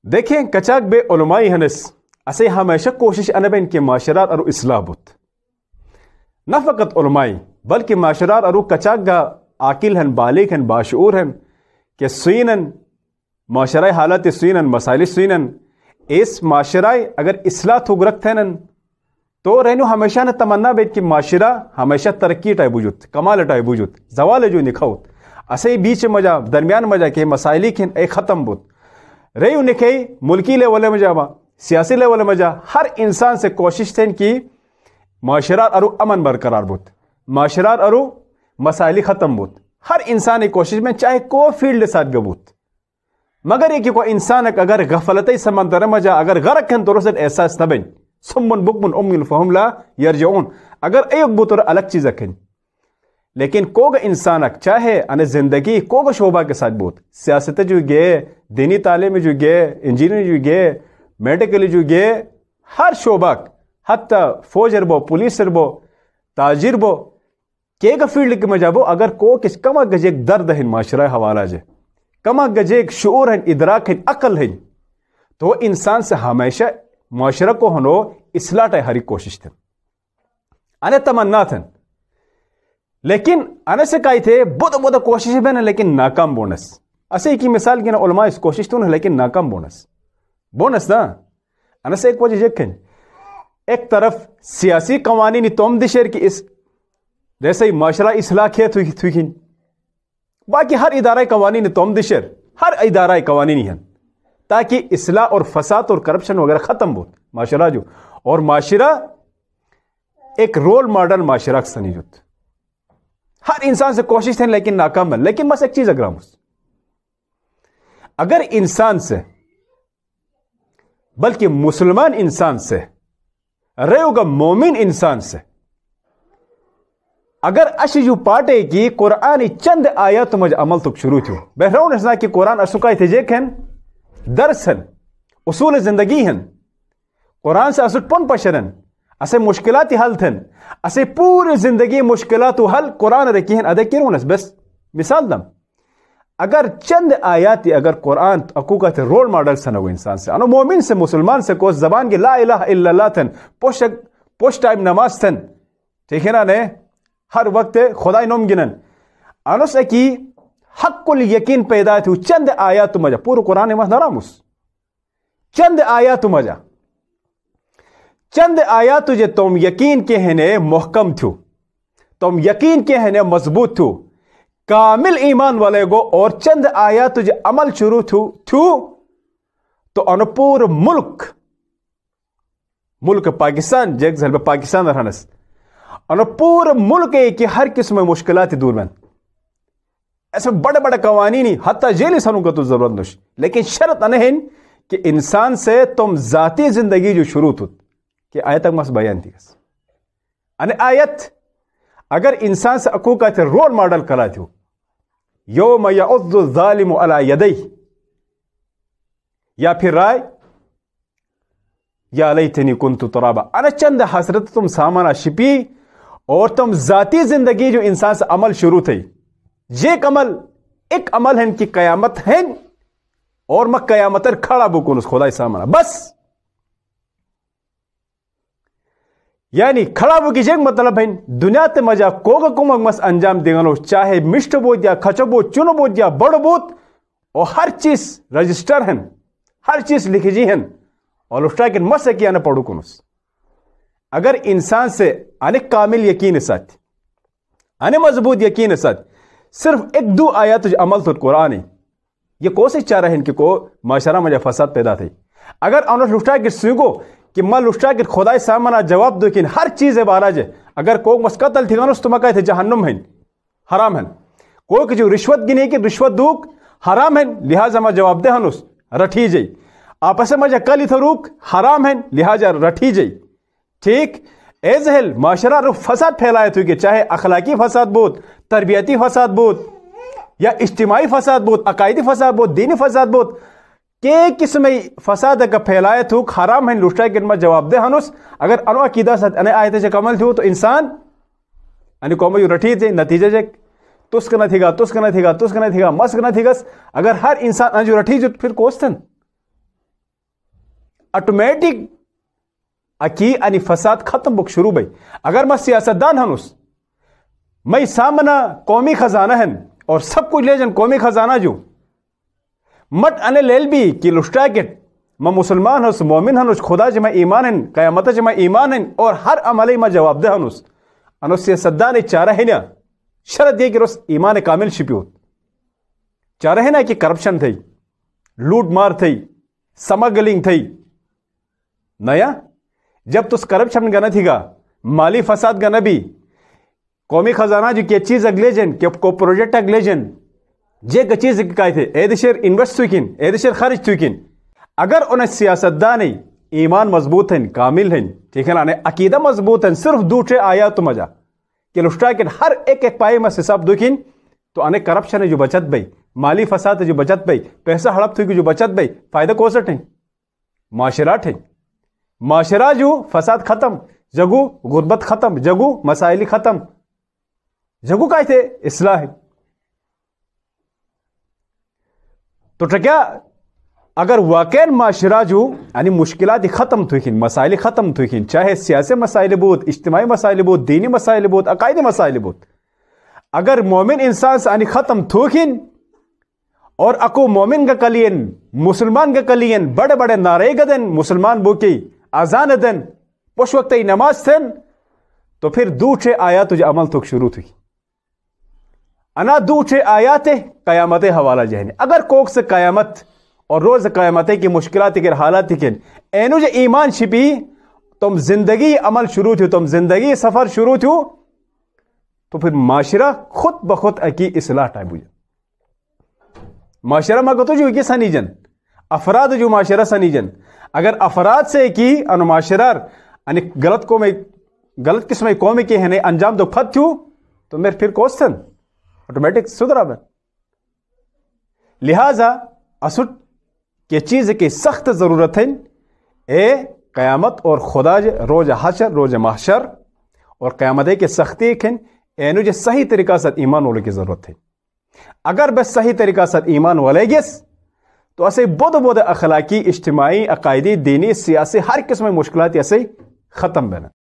دیکھیں کچاک بے علمائی ہنس اسے ہمیشہ کوشش انبین کے معاشرات اور اصلاح بت نہ فقط علمائی بلکہ معاشرات اور کچاک گا عاقل ہن بالغ ہن باشعور ہن کہ سوینن معاشرہ حالت سوینن مسائل سوینن اس معاشرہ اگر اصلاح تھوگ رکھتن تو رہنو ہمیشہ نہ تمنا بیت کہ معاشرہ ہمیشہ ترقی ٹائب وجود کمال ٹائب وجود زوال جو نکھوت اسے بیچ مجا درمیان مجا کے مسائلی کھن اے ختم بت ریو نکھے ملکی لیول مجا سیاسی لیول مجا ہر انسان سے کوشش تھین کی معاشرات ارو امن برقرار بت معاشرات ارو مسائلی ختم بت ہر انسان کوشش میں چاہے کو فیلڈ ساتھ گبوت مگر یہ کہ کوئی انسان اگر غفلت سمندر مجا اگر غرق ہن تو رسد احساس نہ بن سمن بکمن امن فہم لا یرجعون اگر ایک بت اور الگ چیز رکھیں لیکن کوگ انسان چاہے ان زندگی کوگ شعبہ کے ساتھ بوت سیاست جو گئے دینی تعلیم جو گئے انجینئر جو گئے میڈیکل جو گئے ہر شعبہ حتی فوجر بو پولیسر بو تاجر بو کیگ فیلڈ کے مجابو اگر کو کس کما گجیک درد ہن معاشرہ حوالہ جے کما گجیک شعور ہن ادراک ہن عقل ہن تو انسان سے ہمیشہ معاشرہ کو ہنو اصلاح ٹائے ہری کوشش تھن انہیں تمنا تھن لیکن انہیں سے کہی تھے بہت کوشش بین لیکن ناکام بونس اسے کی مثال کی نا علماء اس کوشش تو لیکن ناکام بونس نا انہیں سے ایک وجہ یقین ایک طرف سیاسی قوانین توم دشیر کی اس جیسے ہی معاشرہ اصلاح کیا تھوکین باقی ہر ادارہ قوانین توم دشیر ہر ادارہ قوانین ہیں تاکہ اصلاح اور فساد اور کرپشن وغیرہ ختم ہو معاشرہ جو اور معاشرہ ایک رول ماڈل معاشرہ سنی جوت ہر انسان سے کوشش ہے لیکن ناکام ہے لیکن بس ایک چیز اگر انسان سے بلکہ مسلمان انسان سے رہے ہوگا مومن انسان سے اگر اشجو پاٹے کی قرآنی چند آیات مجھ عمل تک شروع تھو بہرون اسنا کہ قرآن اسکائی تھے جیک ہیں درس ہیں اصول زندگی ہیں قرآن سے اسٹ پن پشرن اسے مشکلاتی حل تھن اسے پوری زندگی مشکلات حل قرآن رکھی ہیں ادھے کیرونس بس مثال دم اگر چند آیاتی اگر قرآن اکوکا تھے رول ماڈل سنو انسان سے انو مومن سے مسلمان سے کو زبان کی لا الہ الا اللہ تھن پوش ٹائم نماز تھن ٹھیک ہے نا نے ہر وقت خدا نوم گنن انو سے کی حق الیقین پیدا تھی چند آیات مجا پورا قرآن میں نرامس چند آیات مجا چند آیات تجھے تم یقین کے ہیں محکم تھو تم یقین کے ہیں مضبوط تھو کامل ایمان والے گو اور چند آیات تجھے عمل شروع تھو تو ان پور ملک پاکستان جیک زل پاکستان رہنس ان پور ملک ہے کہ ہر قسم میں مشکلات دور میں ایسے بڑے بڑے قوانین حتی جیلی سنوں کا تو ضرورت نش لیکن شرط انہیں کہ انسان سے تم ذاتی زندگی جو شروع تھو کہ آیت تک مس بیان تھی ان آیت اگر انسان سے اکو کا تھے رول ماڈل کرا تھو یوم یعض الظالم علی یدی یا پھر رائے یا لیتنی کنت ترابا انا چند حسرت تم سامانا شپی اور تم ذاتی زندگی جو انسان سے عمل شروع تھی یہ عمل ایک عمل ہے کہ قیامت ہے اور میں قیامتر کھڑا بکن اس خدا سامانا بس یعنی کھڑا بکی جیک مطلب ہے دنیا تے مجا کوگا کمک مس انجام دیگنو چاہے مشت بود یا کھچ بود چنو بود یا بڑ بود اور ہر چیز رجسٹر ہیں ہر چیز لکھی جی ہیں اور لفٹا کہ مس ہے کہ آنے پڑھو کنس اگر انسان سے آنے کامل یقین ساتھ آنے مضبوط یقین ساتھ صرف ایک دو آیات عمل تو قرآن یہ کو سے چاہ رہے ہیں کہ کو معاشرہ مجھے فساد پیدا تھی اگر انہوں لفٹا کہ سنگو کہ ماں لشٹا کہ خدا سامنا جواب دو کہ ہر چیز ہے باراج ہے اگر کوئی مسقتل تھی گانوس تو مکہ تھے جہنم ہیں حرام ہیں کوئی کہ جو رشوت گنے کہ رشوت دوک حرام ہیں لہٰذا ما جواب دے ہنوس رٹھی جائی آپس میں جا کلی تھروک حرام ہیں لہٰذا رٹھی جائی ٹھیک ایزہل معاشرہ رو فساد پھیلائے تو کہ چاہے اخلاقی فساد بود تربیتی فساد بود یا اجتماعی فساد بود عقائدی فساد بود دینی فساد بود کہ قسم فساد کا پھیلائے تو حرام ہے لشٹا کہ میں جواب دے ہنوس اگر انو عقیدہ ساتھ انے آیت سے کمل تھو تو انسان ان قوم یو رٹھی تھے نتیجہ جے تس کا نہ تھی گا مس کا نہ تھی گا اگر ہر انسان انجو رٹھی جو پھر کوستن آٹومیٹک اکی انی فساد ختم بک شروع بھائی. اگر میں سیاست دان ہنوس میں سامنا قومی خزانہ ہن اور سب کچھ لے جن قومی خزانہ جو مٹ انے لیل بھی کہ لشٹاکٹ میں مسلمان ہنس مومن ہنس خدا جمع ایمان ہن قیامت جمع ایمان ہن اور ہر عملی میں جواب دہ ہنس انو سیاست دان چارہ ہے نا شرط یہ کہ رس ایمان کامل شپیوت چارہ ہے نا کہ کرپشن تھی لوٹ مار تھی سمگلنگ تھی نیا جب تس کرپشن گنا تھی گا مالی فساد گنا بھی قومی خزانہ جو کی چیز اگلے جن کو پروجیکٹ اگلے جن جے کا چیز کہتے تھے ایدشر انویسٹ ہوئی ایدشر خرچ ہوئی اگر انہیں سیاست دان ایمان مضبوط ہیں کامل ہیں ٹھیک ہے نا عقیدہ مضبوط ہیں صرف دوسرے آیات مجا کہ لشٹا کہ ہر ایک پائے میں حساب دکھیں تو انہیں کرپشن ہے جو بچت بھائی مالی فساد ہے جو بچت بھائی پیسہ ہڑپ تھی جو بچت بھائی فائدہ کوسٹ ہیں معاشرات ہیں معاشرہ جو فساد ختم جگو غربت ختم جگو مسائل ختم جگو کا تھے اصلاح تو کیا اگر واقع معاشرہ جو یعنی مشکلات ختم تھوکن مسائل ختم تھوکن چاہے سیاسی مسائل بود اجتماعی مسائل بود دینی مسائل بود عقائدی مسائل بود اگر مومن انسان سے یعنی ختم تھوکن اور اکو مومن کا کلین مسلمان کا کلین بڑے بڑے نعرے گدن مسلمان بو کی اذان دن پوش وقت نماز تھن تو پھر دوسرے آیات جو عمل تک شروع تھی انا دوسرے آیات قیامت حوالہ جہنی اگر کوک سے قیامت اور روز قیامت کی مشکلات کے حالات کے اینو جو ایمان شپی تم زندگی عمل شروع تھی تم زندگی سفر شروع تھی تو پھر معاشرہ خود بخود اکی اصلاح ٹائم ہوئی معاشرہ مگو تو جو کی سنیجن افراد جو معاشرہ سنیجن اگر افراد سے کی ان معاشرہ یعنی غلط کو میں غلط قسم قومی کے ہیں انجام تو پھت تھو تو میرے پھر کوشچن آٹومیٹک سدھرا میں لہذا اسٹ کہ چیز کی سخت ضرورت ہے اے قیامت اور خدا روز حشر روز محشر اور قیامت کے سختی کھن اینو جو صحیح طریقہ سے ایمان والے کی ضرورت ہے اگر بس صحیح طریقہ سے ایمان والے گس تو اسے بود اخلاقی اجتماعی عقائدی دینی سیاسی ہر قسم مشکلات ایسے ختم بنا